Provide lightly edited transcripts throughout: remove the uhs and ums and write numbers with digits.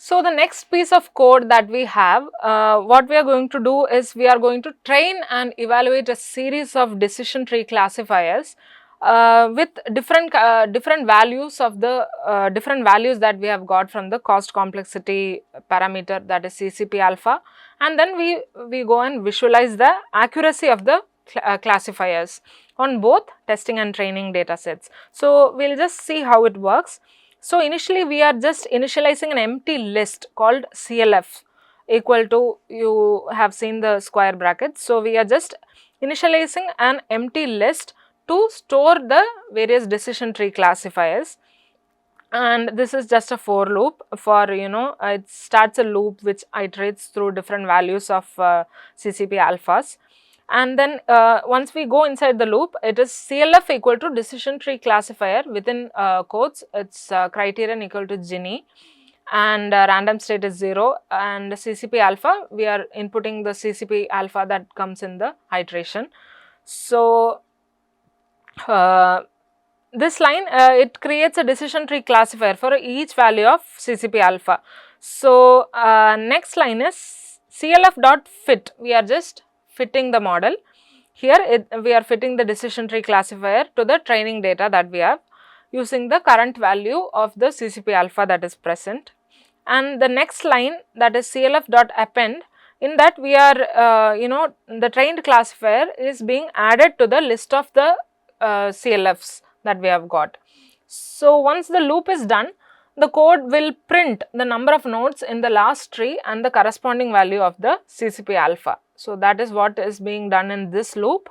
So the next piece of code that we have, what we are going to do is we are going to train and evaluate a series of decision tree classifiers with different values of the different values that we have got from the cost complexity parameter, that is CCP alpha, and then we go and visualize the accuracy of the classifiers on both testing and training data sets. So we will just see how it works. So initially we are just initializing an empty list called CLF equal to, you have seen the square brackets. So we are just initializing an empty list to store the various decision tree classifiers, and this is just a for loop for, it starts a loop which iterates through different values of CCP alphas. And then once we go inside the loop, it is CLF equal to decision tree classifier within quotes, its criterion equal to Gini, and random state is 0, and CCP alpha, we are inputting the CCP alpha that comes in the iteration. So this line, it creates a decision tree classifier for each value of CCP alpha. So next line is CLF dot fit, we are just fitting the model. Here we are fitting the decision tree classifier to the training data that we have using the current value of the CCP alpha that is present. And the next line, that is CLF dot append, in that we are the trained classifier is being added to the list of the CLFs that we have got. So once the loop is done, the code will print the number of nodes in the last tree and the corresponding value of the CCP alpha. So that is what is being done in this loop.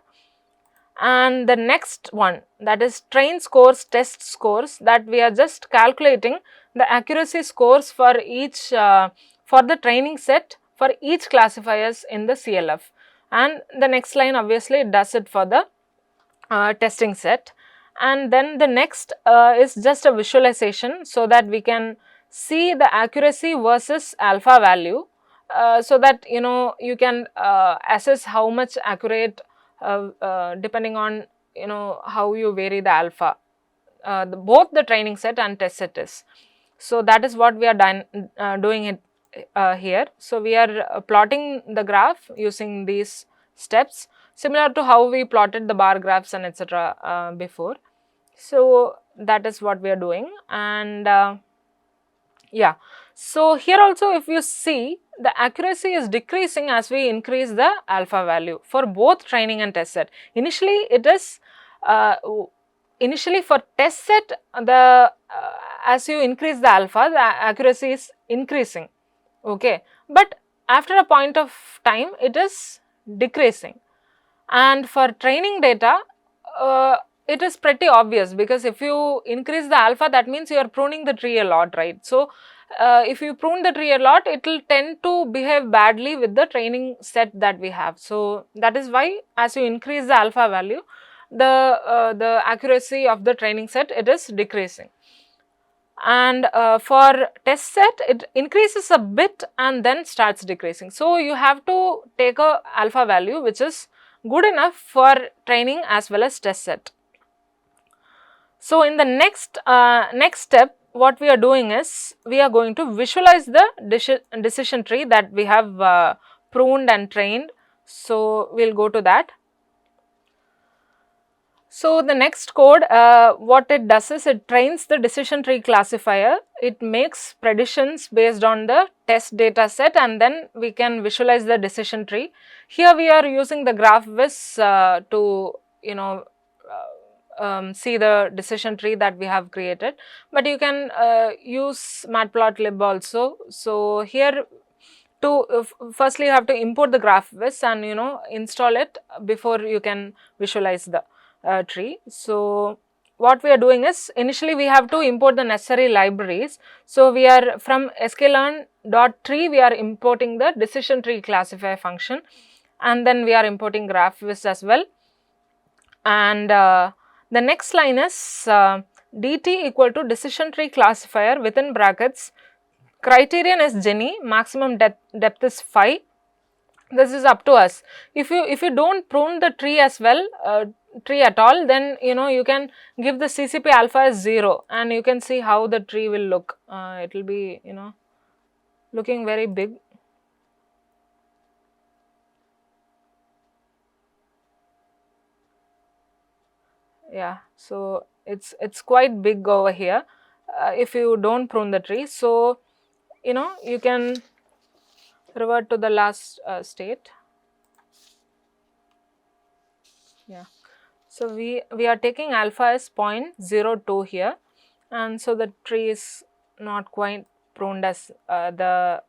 And the next one, that is train scores, test scores, that we are just calculating the accuracy scores for each for the training set for each classifiers in the CLF. And the next line, obviously it does it for the testing set. And then the next is just a visualization, so that we can see the accuracy versus alpha value, so that you can assess how much accurate depending on how you vary the alpha, both the training set and test set is. So that is what we are doing it here. So we are plotting the graph using these steps, similar to how we plotted the bar graphs and etc. Before. So that is what we are doing. And yeah, so here also if you see, the accuracy is decreasing as we increase the alpha value for both training and test set. Initially it is initially for test set, the as you increase the alpha, the accuracy is increasing, okay, but after a point of time it is decreasing. And for training data, it is pretty obvious, because if you increase the alpha, that means you are pruning the tree a lot, right? So if you prune the tree a lot, it will tend to behave badly with the training set that we have. So that is why as you increase the alpha value, the accuracy of the training set, it is decreasing. And for test set, it increases a bit and then starts decreasing. So you have to take a alpha value which is good enough for training as well as test set. So in the next step, what we are doing is we are going to visualize the decision tree that we have pruned and trained. So we will go to that. So the next code, what it does is it trains the decision tree classifier. It makes predictions based on the test data set, and then we can visualize the decision tree. Here we are using the GraphViz to see the decision tree that we have created, but you can use matplotlib also. So here firstly you have to import the GraphViz and install it before you can visualize the tree. So what we are doing is, initially we have to import the necessary libraries. So we are from sklearn.tree, we are importing the decision tree classifier function, and then we are importing GraphViz as well. And the next line is dt equal to decision tree classifier within brackets, criterion is Gini, maximum depth is 5. This is up to us. If you don't prune the tree as well, tree at all, then you can give the CCP alpha as 0, and you can see how the tree will look. It will be looking very big. Yeah, so it's quite big over here if you don't prune the tree. So you can revert to the last state. Yeah, so we are taking alpha as 0.02 here, and so the tree is not quite pruned as the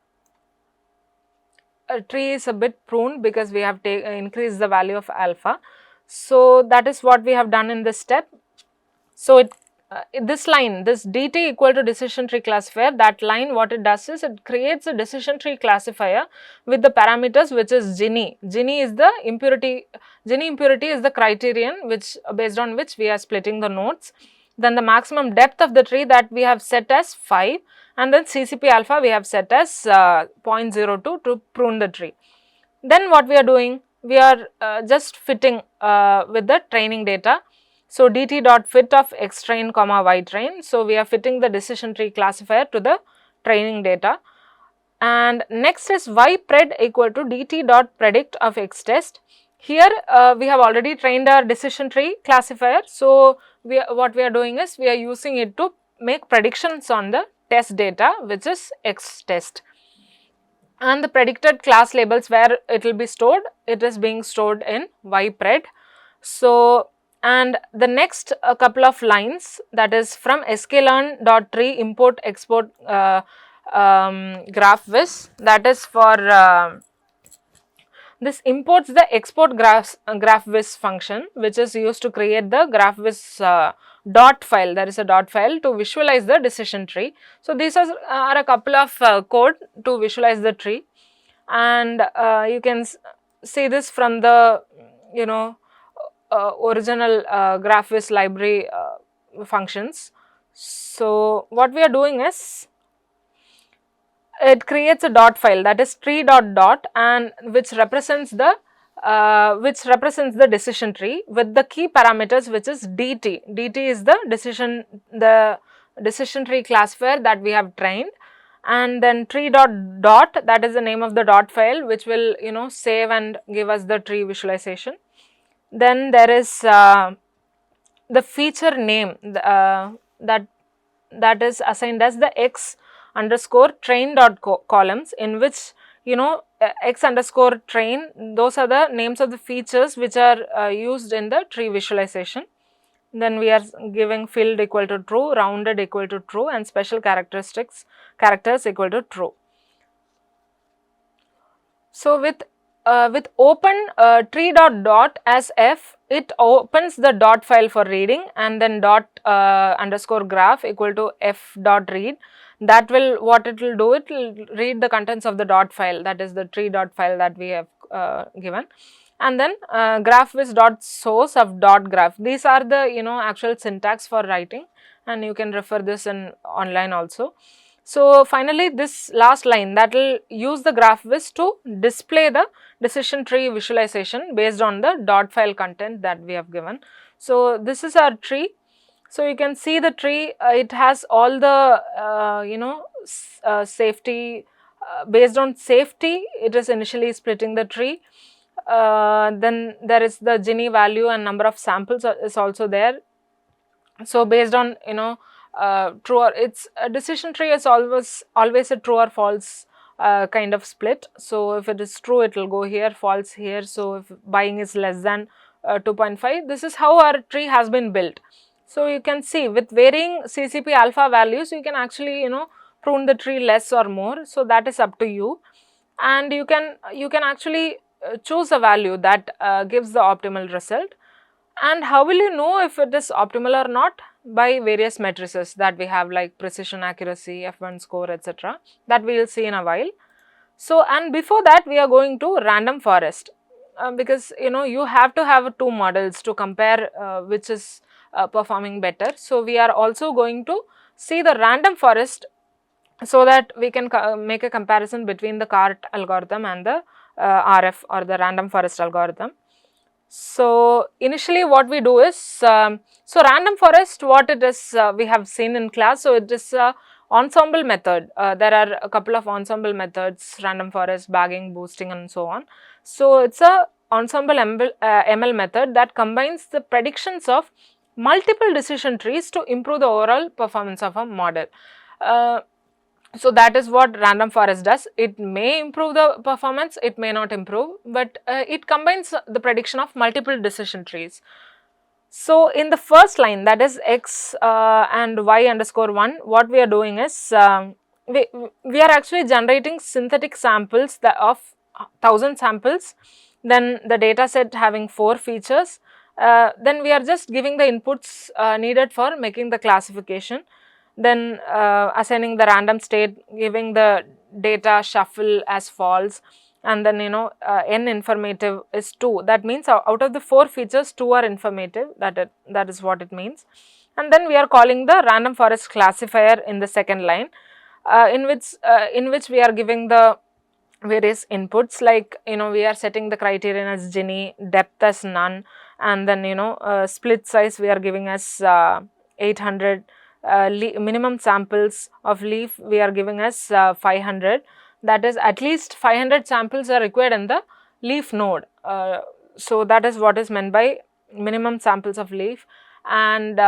tree is a bit pruned because we have increased the value of alpha. So that is what we have done in this step. So this line, this dt equal to decision tree classifier, that line what it does is it creates a decision tree classifier with the parameters which is Gini. Gini is the impurity, Gini impurity is the criterion which based on which we are splitting the nodes. Then the maximum depth of the tree that we have set as 5, and then CCP alpha we have set as 0.02 to prune the tree. Then what we are doing? We are just fitting with the training data. So dt dot fit of x train comma y train. So we are fitting the decision tree classifier to the training data. And next is y pred equal to dt dot predict of x test. Here we have already trained our decision tree classifier. So what we are doing is we are using it to make predictions on the test data which is x test. And the predicted class labels where it will be stored, it is being stored in ypred. So, and the next couple of lines, that is from sklearn.tree import export graphviz, that is for this imports the export graphviz function which is used to create the graphviz dot file. There is a dot file to visualize the decision tree. So these are a couple of code to visualize the tree, and you can see this from the original graphviz library functions. So what we are doing is it creates a dot file, that is tree dot dot, and which represents the decision tree with the key parameters which is dt. dt is the decision tree classifier that we have trained, and then tree dot dot, that is the name of the dot file which will save and give us the tree visualization. Then there is the feature name that is assigned as the x underscore train dot columns, in which x underscore train, those are the names of the features which are used in the tree visualization. Then we are giving filled equal to true, rounded equal to true, and special characters equal to true. So with open tree dot dot as f, it opens the dot file for reading, and then dot underscore graph equal to f dot read. That will, what it will do, it will read the contents of the dot file, that is the tree dot file that we have given. And then graphviz dot source of dot graph. These are the actual syntax for writing, and you can refer this in online also. So finally this last line, that will use the graphviz to display the decision tree visualization based on the dot file content that we have given. So this is our tree. So you can see the tree, it has all the safety, based on safety it is initially splitting the tree. Then there is the Gini value and number of samples is also there. So based on true or, it's a decision tree is always a true or false kind of split. So if it is true, it will go here, false here. So if buying is less than 2.5, this is how our tree has been built. So you can see with varying CCP alpha values, you can actually prune the tree less or more. So that is up to you, and you can actually choose a value that gives the optimal result. And how will you know if it is optimal or not? By various matrices that we have, like precision, accuracy, F1 score, etc., that we will see in a while. So, and before that we are going to random forest, because you have to have two models to compare which is performing better. So we are also going to see the random forest so that we can make a comparison between the CART algorithm and the RF, or the random forest algorithm. So initially what we do is, so random forest, what it is, we have seen in class. So it is ensemble method. There are a couple of ensemble methods, random forest, bagging, boosting and so on. So, it is a ensemble ML method that combines the predictions of multiple decision trees to improve the overall performance of a model. So, that is what random forest does. It may improve the performance, it may not improve, but it combines the prediction of multiple decision trees. So, in the first line, that is x and y underscore 1, what we are doing is we are actually generating synthetic samples of 1000 samples, then the data set having 4 features, then we are just giving the inputs needed for making the classification, then assigning the random state, giving the data shuffle as false, and then n informative is 2. That means out of the 4 features, 2 are informative, that is what it means. And then we are calling the random forest classifier in the second line, in which we are giving the various inputs, like we are setting the criterion as Gini, depth as none, and then split size we are giving as 800, minimum samples of leaf we are giving as 500, that is at least 500 samples are required in the leaf node. So, that is what is meant by minimum samples of leaf, and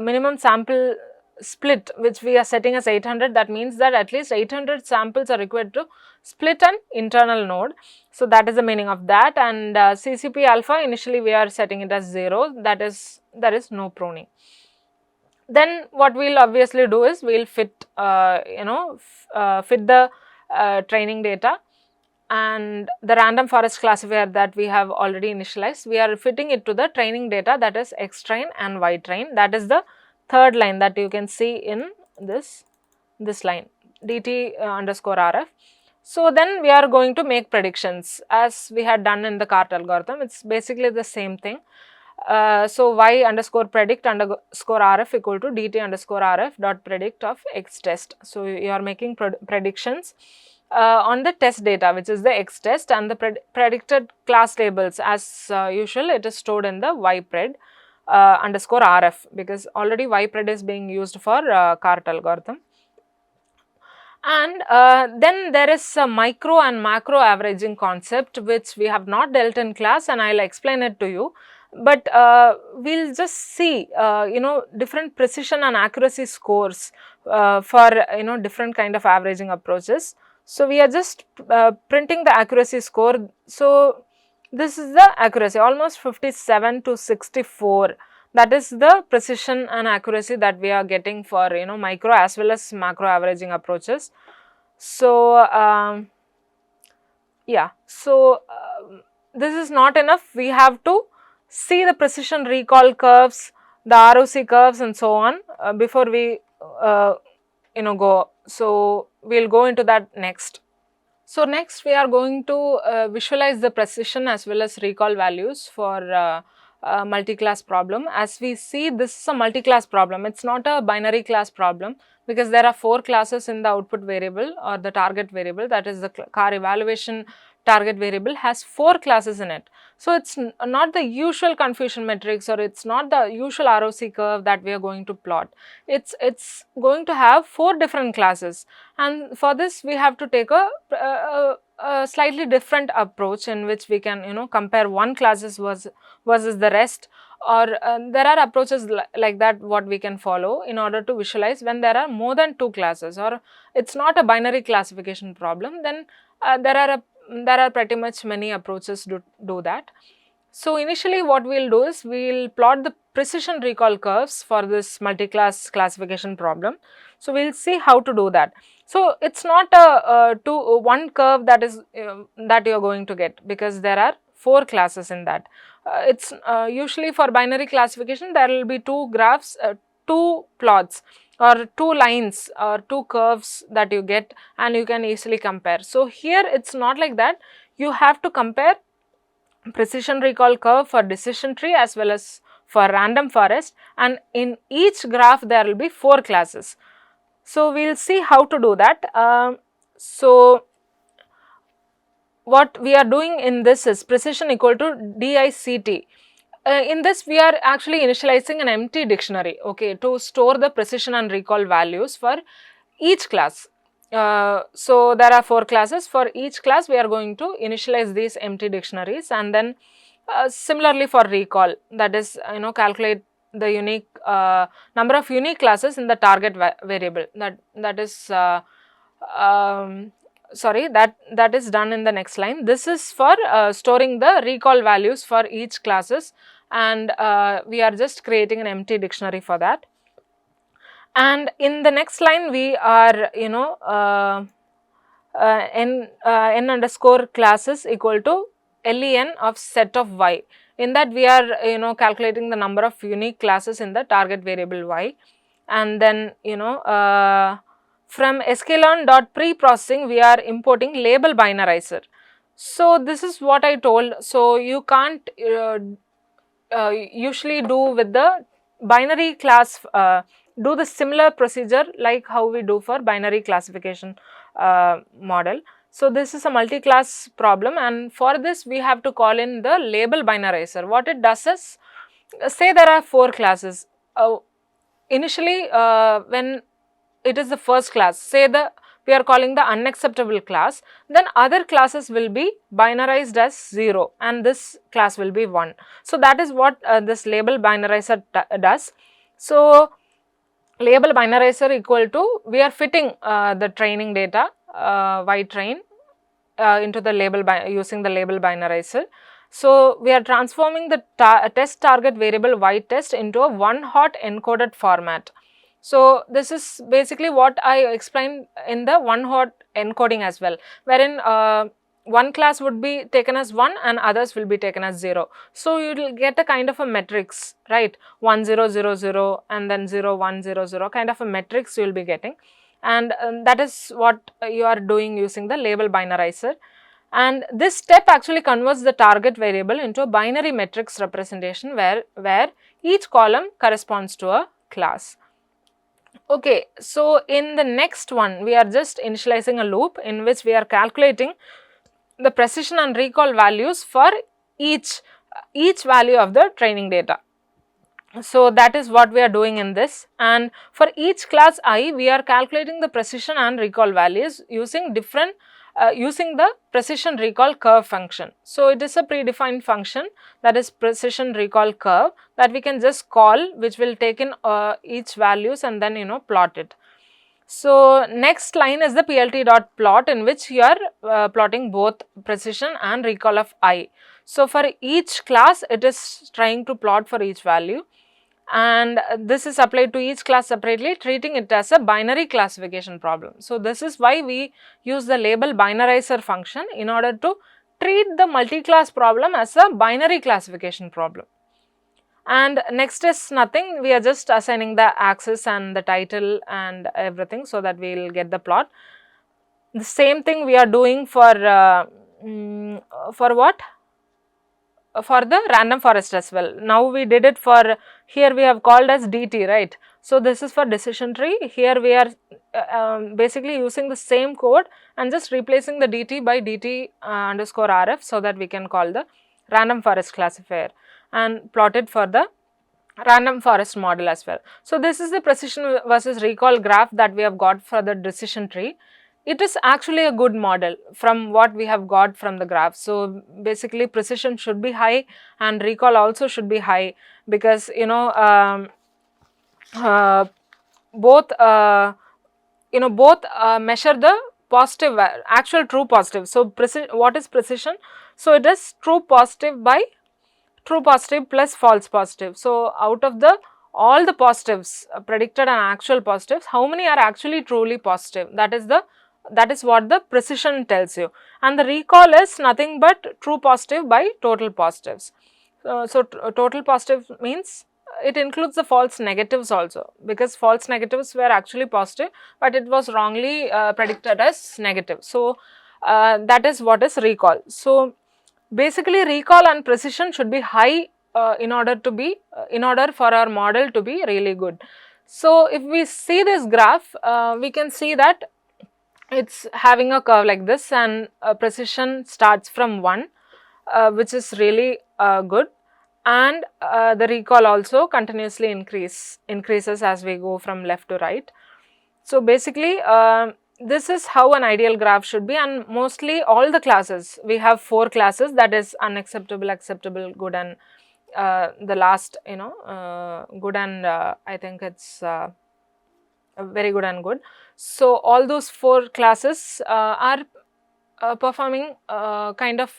minimum sample split which we are setting as 800, that means that at least 800 samples are required to split an internal node. So, that is the meaning of that, and CCP alpha initially we are setting it as 0, that is there is no pruning. Then what we will obviously do is we will fit fit the training data, and the random forest classifier that we have already initialized, we are fitting it to the training data, that is X train and Y train. That is the third line that you can see in this line, dt underscore RF. So, then we are going to make predictions as we had done in the CART algorithm. It is basically the same thing. So, y underscore predict underscore RF equal to dt underscore RF dot predict of X test. So, you are making predictions on the test data, which is the X test, and the predicted class labels as usual it is stored in the y pred underscore RF, because already y pred is being used for CART algorithm. And then there is a micro and macro averaging concept which we have not dealt in class, and I will explain it to you. But we will just see different precision and accuracy scores for different kind of averaging approaches. So, we are just printing the accuracy score. So, this is the accuracy almost 57 to 64, that is the precision and accuracy that we are getting for micro as well as macro averaging approaches. So, yeah, so this is not enough, we have to see the precision recall curves, the ROC curves and so on before we go. So, we will go into that next. So, next we are going to visualize the precision as well as recall values for multi-class problem. As we see, this is a multi-class problem, it is not a binary class problem, because there are 4 classes in the output variable or the target variable, that is the car evaluation target variable has 4 classes in it. So, it is not the usual confusion matrix, or it is not the usual ROC curve that we are going to plot. It's going to have 4 different classes, and for this we have to take a slightly different approach in which we can compare one classes versus the rest, or there are approaches like that what we can follow in order to visualize when there are more than 2 classes, or it is not a binary classification problem, then there are pretty much many approaches to do that. So, initially what we will do is we will plot the precision recall curves for this multi-class classification problem. So, we will see how to do that. So, it is not one curve that is that you are going to get, because there are 4 classes in that. It is usually for binary classification there will be 2 graphs, 2 plots or 2 lines or 2 curves that you get, and you can easily compare. So, here it is not like that, you have to compare precision recall curve for decision tree as well as for random forest, and in each graph there will be 4 classes. So, we will see how to do that. So, what we are doing in this is precision equal to DICT. in this we are actually initializing an empty dictionary, okay, to store the precision and recall values for each class. So there are 4 classes. For each class we are going to initialize these empty dictionaries, and then similarly for recall, that is calculate the unique number of unique classes in the target variable. That is sorry, that is done in the next line. This is for storing the recall values for each classes, and we are just creating an empty dictionary for that. And in the next line we are n underscore classes equal to len of set of y. In that we are calculating the number of unique classes in the target variable y, and then from sklearn.preprocessing we are importing label binarizer. So this is what I told. So you can't usually do with the binary class, do the similar procedure like how we do for binary classification model. So this is a multi-class problem, and for this we have to call in the label binarizer. What it does is, say there are 4 classes. Initially when it is the first class, say we are calling the unacceptable class, then other classes will be binarized as 0 and this class will be 1. So that is what this label binarizer does. So label binarizer equal to, we are fitting the training data y train into the label using the label binarizer. So we are transforming the test target variable y test into a one hot encoded format. So this is basically what I explained in the one hot encoding as well, wherein one class would be taken as 1 and others will be taken as 0. So you will get a kind of a matrix, right, 1 0 0 0 and then 0 1 0 0 kind of a matrix you will be getting, and that is what you are doing using the label binarizer. And this step actually converts the target variable into a binary matrix representation where each column corresponds to a class. Okay, so in the next one we are just initializing a loop in which we are calculating the precision and recall values for each value of the training data. So that is what we are doing in this, and for each class I we are calculating the precision and recall values using different using the precision recall curve function. So it is a predefined function, that is precision recall curve, that we can just call, which will take in each values and then plot it. So next line is the plt.plot, in which you are plotting both precision and recall of I. So for each class it is trying to plot for each value, and this is applied to each class separately, treating it as a binary classification problem. So this is why we use the label binarizer function in order to treat the multi-class problem as a binary classification problem. And next is nothing, we are just assigning the axis and the title and everything so that we will get the plot. The same thing we are doing for what? For the random forest as well. Now we did it for, here we have called as DT, right? So this is for decision tree. Here we are basically using the same code and just replacing the DT by DT underscore RF, so that we can call the random forest classifier and plot it for the random forest model as well. So this is the precision versus recall graph that we have got for the decision tree. It is actually a good model from what we have got from the graph. So basically precision should be high and recall also should be high, because both measure the positive, actual true positive. So what is precision? So it is true positive by true positive plus false positive. So out of all the positives predicted and actual positives, how many are actually truly positive? That is what the precision tells you. And the recall is nothing but true positive by total positives. So total positive means it includes the false negatives also, because false negatives were actually positive but it was wrongly predicted as negative. So that is what is recall. So basically recall and precision should be high in order for our model to be really good. So if we see this graph, we can see that it's having a curve like this, and precision starts from 1, which is really good, and the recall also continuously increases as we go from left to right. So basically this is how an ideal graph should be, and mostly all the classes, we have 4 classes, that is unacceptable, acceptable, good, and the last good and I think it's very good and good. So all those 4 classes are performing kind of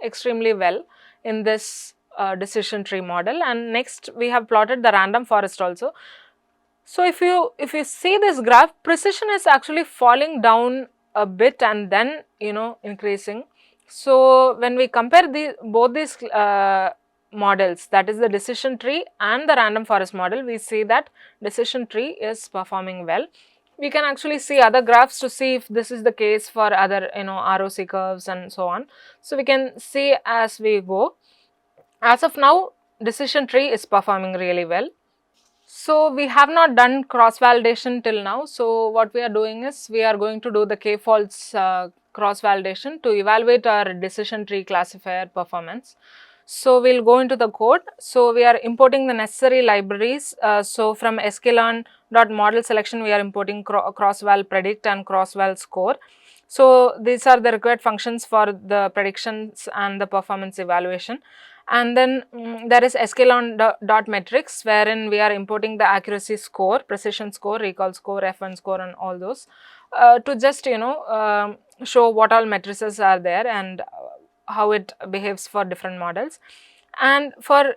extremely well in this decision tree model. And next we have plotted the random forest also. So if you see this graph, precision is actually falling down a bit and then increasing. So when we compare both these models, that is the decision tree and the random forest model, we see that decision tree is performing well. We can actually see other graphs to see if this is the case for other ROC curves and so on. So we can see as we go. As of now, decision tree is performing really well. So we have not done cross validation till now. So what we are doing is we are going to do the k-false cross validation to evaluate our decision tree classifier performance. So we'll go into the code. So we are importing the necessary libraries. So from sklearn.model selection, we are importing cross-val predict and cross-val score. So these are the required functions for the predictions and the performance evaluation. And then there is sklearn.metrics, wherein we are importing the accuracy score, precision score, recall score, F1 score, and all those to just show what all matrices are there and how it behaves for different models. And for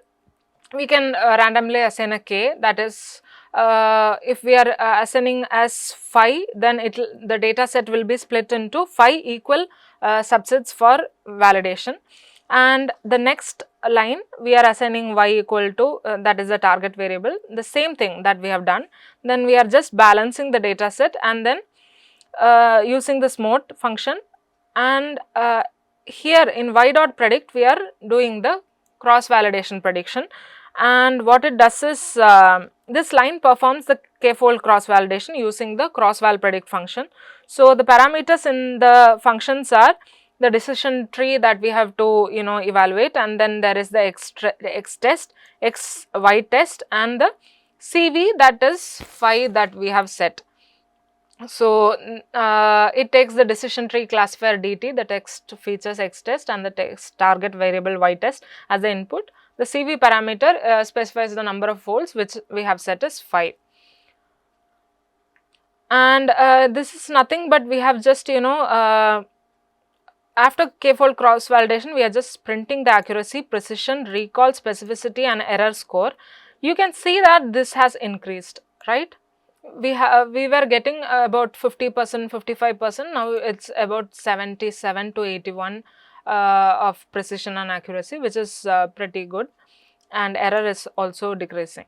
we can randomly assign a k, that is if we are assigning as 5, then the data set will be split into 5 equal subsets for validation. And the next line we are assigning y equal to that is the target variable, the same thing that we have done. Then we are just balancing the data set and then using the smooth function, and here in y.predict we are doing the cross validation prediction. And what it does is this line performs the k-fold cross validation using the cross val predict function. So the parameters in the functions are the decision tree that we have to evaluate, and then there is the x test, x y test, and the CV, that is phi that we have set. So it takes the decision tree classifier dt, the text features x test, and the text target variable y test as the input. The CV parameter specifies the number of folds which we have set as 5. And this is nothing but we have just after k-fold cross validation, we are just printing the accuracy, precision, recall, specificity, and error score. You can see that this has increased, right? We were getting about 50%, 55%. Now it's about 77 to 81 of precision and accuracy, which is pretty good, and error is also decreasing.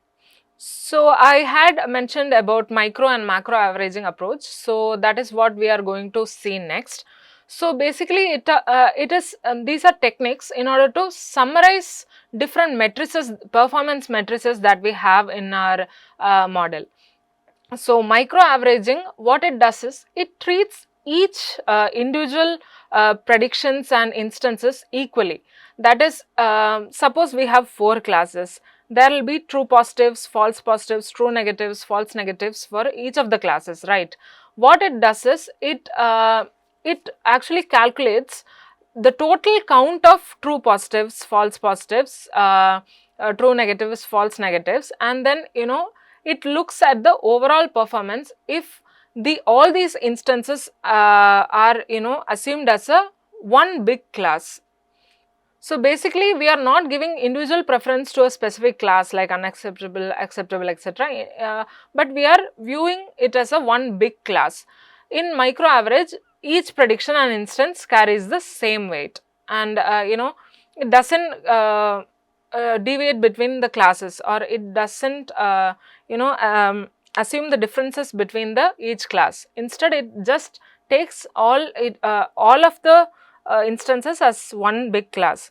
So I had mentioned about micro and macro averaging approach. So that is what we are going to see next. So basically it is these are techniques in order to summarize different matrices, performance matrices that we have in our model. So micro averaging, what it does is it treats each individual predictions and instances equally. That is, suppose we have 4 classes. There will be true positives, false positives, true negatives, false negatives for each of the classes, right? What it does is it actually calculates the total count of true positives, false positives, true negatives, false negatives, and then it looks at the overall performance if all these instances are assumed as a one big class. So basically we are not giving individual preference to a specific class like unacceptable, acceptable, etc. But we are viewing it as a one big class. In micro average, each prediction and instance carries the same weight, and it doesn't deviate between the classes, or it doesn't assume the differences between each class. Instead, it just takes all of the instances as one big class.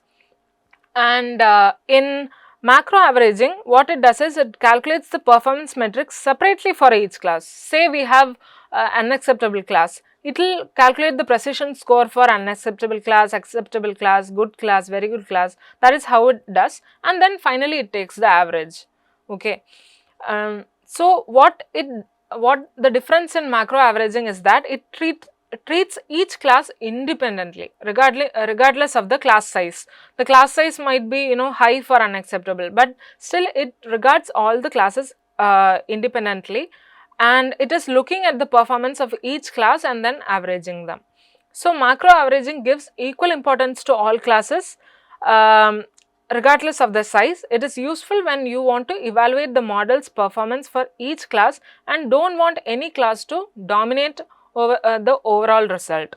And in macro averaging, what it does is it calculates the performance metrics separately for each class. Say we have an unacceptable class, it will calculate the precision score for unacceptable class, acceptable class, good class, very good class. That is how it does, and then finally it takes the average. Okay. So what the difference in macro averaging is that it treats each class independently, regardless of the class size. The class size might be, you know, high for unacceptable, but still it regards all the classes independently, and it is looking at the performance of each class and then averaging them. So macro averaging gives equal importance to all classes, regardless of the size. It is useful when you want to evaluate the model's performance for each class and don't want any class to dominate over the overall result.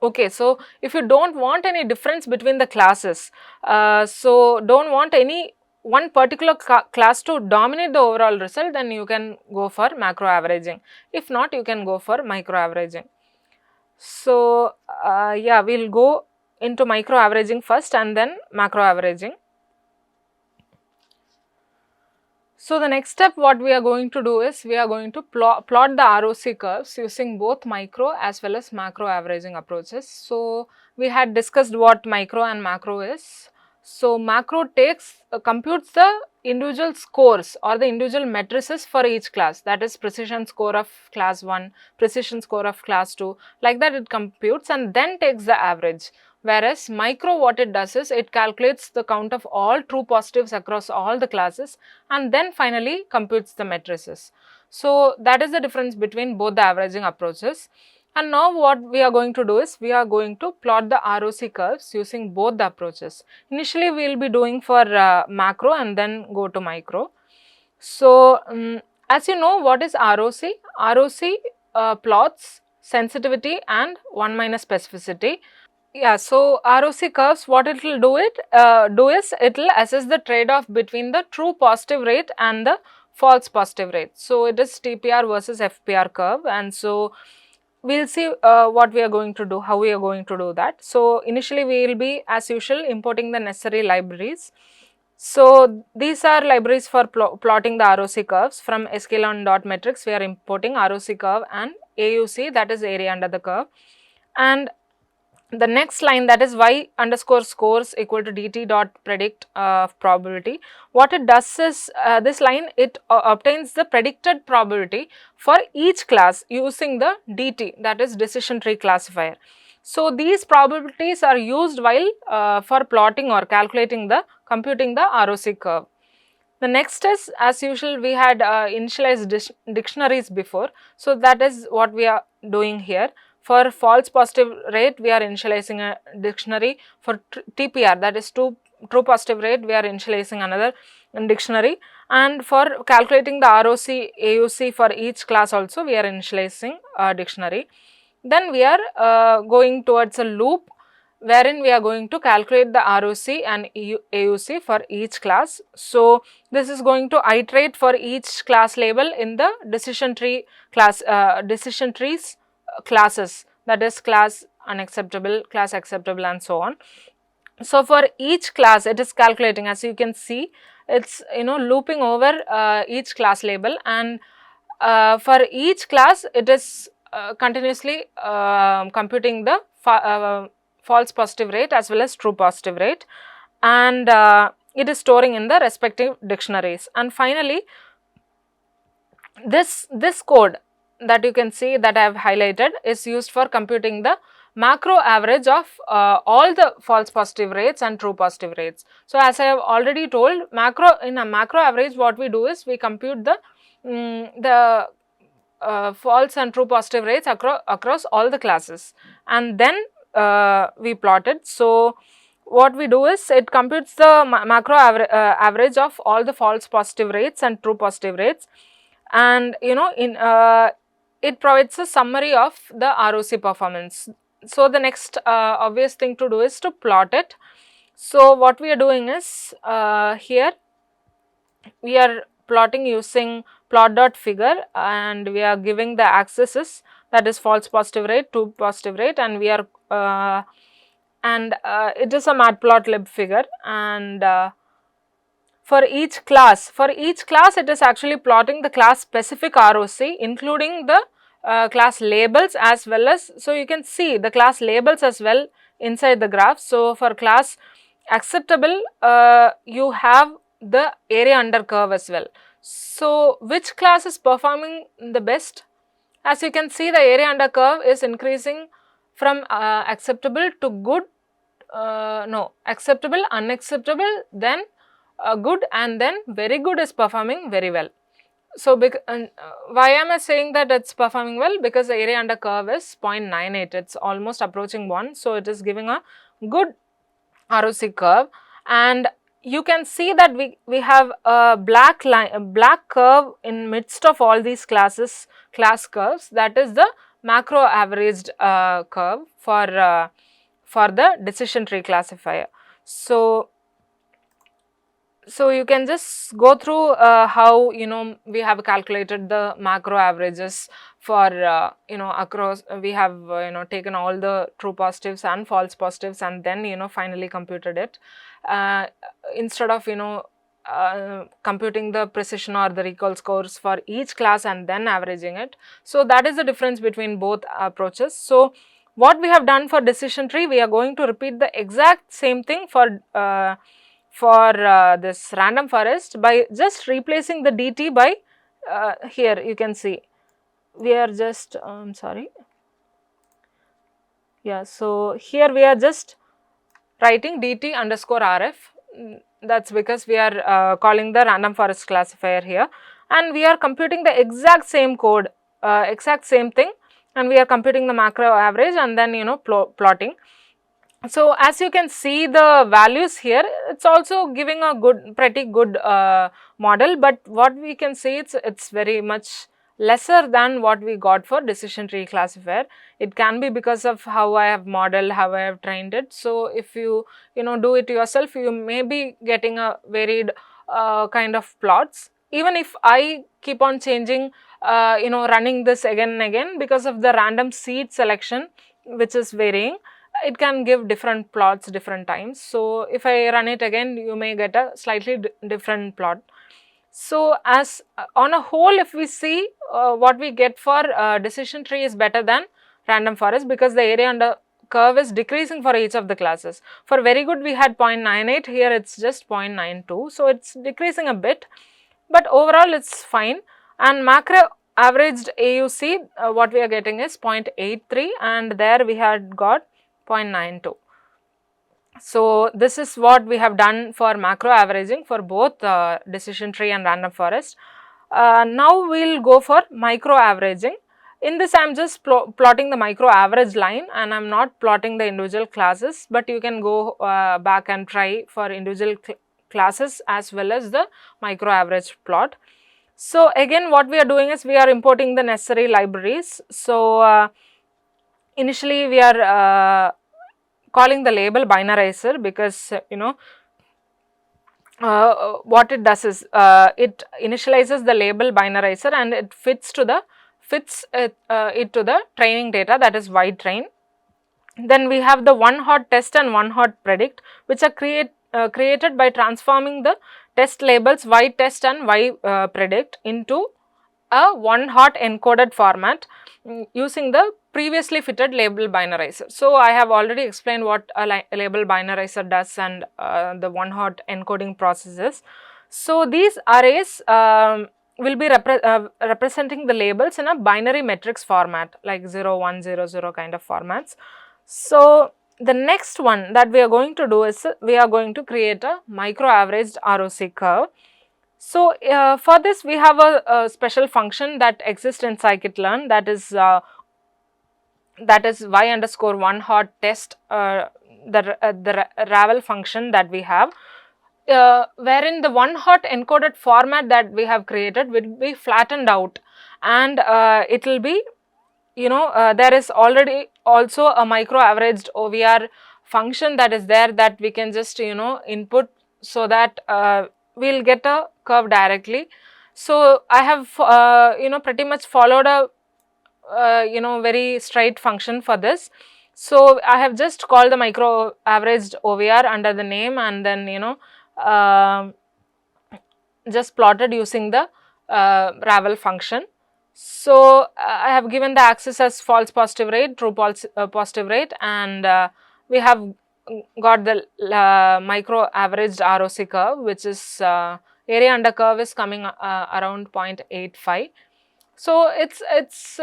Okay, so if you don't want any difference between the classes, so don't want any one particular class to dominate the overall result, then you can go for macro averaging. If not, you can go for micro averaging. So yeah, we'll go into micro averaging first and then macro averaging. So the next step what we are going to do is we are going to plot the ROC curves using both micro as well as macro averaging approaches. So we had discussed what micro and macro is. So macro computes the individual scores or the individual matrices for each class, that is precision score of class 1, precision score of class 2, like that it computes and then takes the average. Whereas micro, what it does is it calculates the count of all true positives across all the classes and then finally computes the matrices. So that is the difference between both the averaging approaches. And now what we are going to do is we are going to plot the ROC curves using both the approaches. Initially we will be doing for macro and then go to micro. So as you know, what is ROC? ROC plots sensitivity and 1 minus specificity. Yeah, so ROC curves, what it will do is it will assess the trade-off between the true positive rate and the false positive rate. So it is TPR versus FPR curve, and so we'll see what we are going to do, how we are going to do that. So initially we will be as usual importing the necessary libraries. So these are libraries for plotting the ROC curves. From sklearn.metrics we are importing ROC curve and AUC, that is area under the curve, and the next line, that is y underscore scores equal to dt dot predict probability. What it does is this line, it obtains the predicted probability for each class using the dt, that is decision tree classifier. So these probabilities are used while for plotting or calculating computing the ROC curve. The next is, as usual, we had initialized dictionaries before. So that is what we are doing here. For false positive rate, we are initializing a dictionary. For TPR, that is true positive rate, we are initializing another dictionary. And for calculating the ROC, AUC for each class also, we are initializing a dictionary. Then we are going towards a loop wherein we are going to calculate the ROC and AUC for each class. So this is going to iterate for each class label in the decision tree class, decision trees classes, that is class unacceptable, class acceptable, and so on. So for each class it is calculating, as you can see, it's looping over each class label, and for each class it is continuously computing the false positive rate as well as true positive rate, and it is storing in the respective dictionaries. And finally, this code that you can see that I have highlighted is used for computing the macro average of all the false positive rates and true positive rates. So as I have already told, in a macro average, what we do is we compute the false and true positive rates across all the classes, and then we plot it. So what we do is it computes the macro average of all the false positive rates and true positive rates, and it provides a summary of the ROC performance. So the next obvious thing to do is to plot it. So what we are doing is here we are plotting using plot.figure, and we are giving the axis is, that is false positive rate, true positive rate, and we are it is a matplotlib figure, and for each class it is actually plotting the class specific ROC, including the class labels as well as, so you can see the class labels as well inside the graph. So, for class acceptable, you have the area under curve as well. So, which class is performing the best? As you can see, the area under curve is increasing from acceptable to good, no, acceptable, unacceptable, then good, and then very good is performing very well. So, why am I saying that it's performing well? Because the area under curve is 0.98, it's almost approaching 1. So, it is giving a good ROC curve, and you can see that we have a black line, a black curve in midst of all these class curves, that is the macro averaged curve for the decision tree classifier. So, you can just go through how we have calculated the macro averages for across, we have taken all the true positives and false positives, and then finally computed it instead of computing the precision or the recall scores for each class and then averaging it. So, that is the difference between both approaches. So, what we have done for decision tree, we are going to repeat the exact same thing for this random forest by just replacing the dt by here you can see we are just sorry, yeah, so here we are just writing dt underscore rf, that is because we are calling the random forest classifier here, and we are computing the exact same code, exact same thing, and we are computing the macro average and then plotting. So, as you can see the values here, it is also giving a pretty good model, but what we can see, it's very much lesser than what we got for decision tree classifier. It can be because of how I have modeled, how I have trained it. So, if you do it yourself, you may be getting a varied kind of plots. Even if I keep on changing, running this again and again, because of the random seed selection which is varying, it can give different plots different times. So, if I run it again, you may get a slightly different plot. So, as on a whole, if we see what we get for decision tree is better than random forest, because the area under curve is decreasing for each of the classes. For very good we had 0.98, here it is just 0.92. So, it is decreasing a bit, but overall it is fine. And macro averaged AUC, what we are getting is 0.83, and there we had got 0.92. So, this is what we have done for macro averaging for both decision tree and random forest. Now, we will go for micro averaging. In this, I am just plotting the micro average line, and I am not plotting the individual classes, but you can go back and try for individual classes as well as the micro average plot. So, again what we are doing is we are importing the necessary libraries. So, initially we are calling the label binarizer, because what it does is it initializes the label binarizer and it fits it to the training data, that is y train. Then we have the one hot test and one hot predict, which are created by transforming the test labels y test and y predict into a one hot encoded format using the previously fitted label binarizer. So, I have already explained what a label binarizer does and the one hot encoding process is. So, these arrays will be representing the labels in a binary matrix format like 0, 1, 0, 0 kind of formats. So, the next one that we are going to do is we are going to create a micro averaged ROC curve. So, for this we have a special function that exists in scikit-learn, that is y underscore one hot test, the ravel function that we have, wherein the one hot encoded format that we have created will be flattened out, and it will be there is already also a micro averaged OVR function that is there, that we can just input, so that we will get a curve directly. So, I have pretty much followed a very straight function for this. So, I have just called the micro averaged OVR under the name, and then just plotted using the ravel function. So I have given the axis as false positive rate, true positive rate, and we have got the micro averaged ROC curve, which is area under curve is coming around 0.85. So it's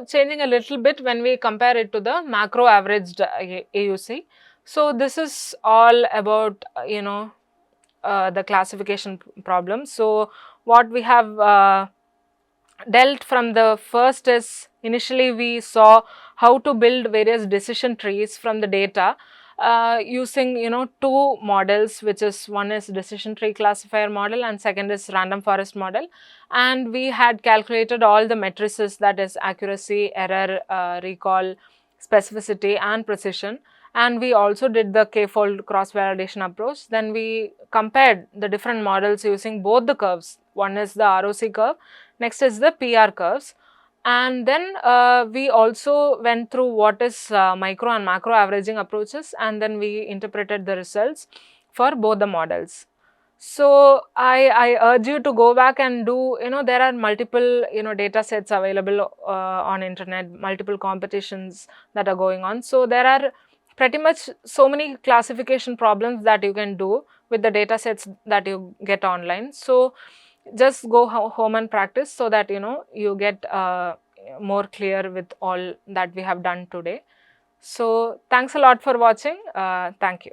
changing a little bit when we compare it to the macro averaged AUC. So this is all about the classification problem. So what we have dealt from the first is, initially we saw how to build various decision trees from the data using two models, which is one is decision tree classifier model and second is random forest model, and we had calculated all the matrices, that is accuracy, error, recall, specificity and precision, and we also did the k-fold cross validation approach. Then we compared the different models using both the curves, one is the ROC curve, next is the PR curves, and then we also went through what is micro and macro averaging approaches, and then we interpreted the results for both the models. So I urge you to go back and do, there are multiple data sets available on internet, multiple competitions that are going on. So there are pretty much so many classification problems that you can do with the data sets that you get online. So just go home and practice so that you get more clear with all that we have done today. So thanks a lot for watching. Thank you.